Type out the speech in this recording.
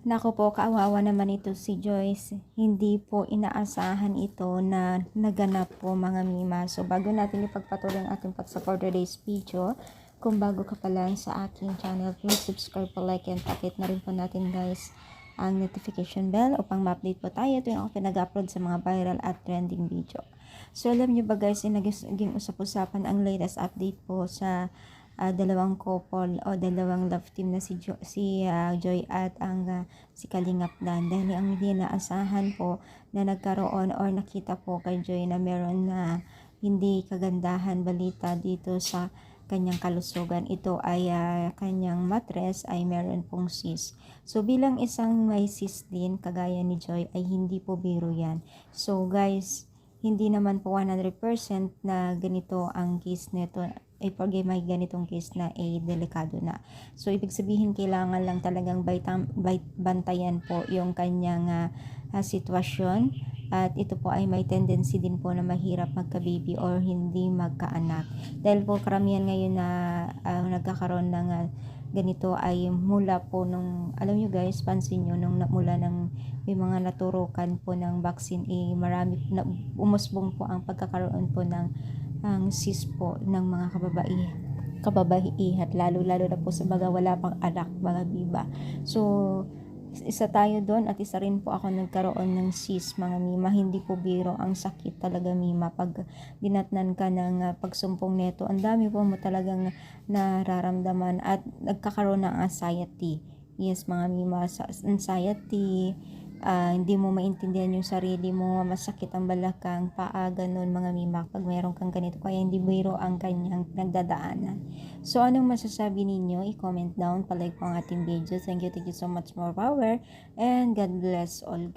Naku po, kaawawa naman ito si Joyce. Hindi po inaasahan ito na naganap po mga mima. So bago natin ipagpatuloy ang ating part sa for today's video, kung bago ka pa lang sa aking channel, please subscribe po, like, and pakit na rin po natin guys ang notification bell upang ma-update po tayo tuwing ako pinag-upload sa mga viral at trending video. So alam nyo ba guys, naging usap-usapan ang latest update po sa dalawang couple o dalawang love team na si Joy at si Kalingap Dan, dahil ang hindi naasahan po na nagkaroon or nakita po kay Joy na meron na hindi kagandahan balita dito sa kanyang kalusugan. Ito ay kanyang mattress ay meron pong cyst. So bilang isang may cyst din kagaya ni Joy ay hindi po biro yan. So guys, hindi naman po 100% na ganito ang case nito. Pag may ganitong case na delikado na. So ibig sabihin kailangan lang talagang bantayan po yung kanyang sitwasyon, at ito po ay may tendency din po na mahirap magka-baby or hindi magkaanak. Dahil po karamihan ngayon na nagkakaroon ng ganito ay mula po nung, alam nyo guys, pansin nyo, nung mula ng may mga naturukan po ng vaccine, marami na umusbong po ang pagkakaroon po ng ang cyst po ng mga kababaihan, lalo na po sa mga wala pang anak, mga biba. So isa tayo doon, at isa rin po ako nagkaroon ng cyst mga mima. Hindi po biro ang sakit talaga mima. Pag dinatnan ka ng pagsumpong neto, ang dami po mo talagang nararamdaman at nagkakaroon ng anxiety. Yes mga mima, anxiety, hindi mo maintindihan yung sarili mo, masakit ang balakang, paa, ganun mga mima pag mayroon kang ganito, kaya hindi biro ang kanyang nagdadaanan. So anong masasabi ninyo? I-comment down, palike po ang ating video. Thank you so much, more power, and God bless all guys.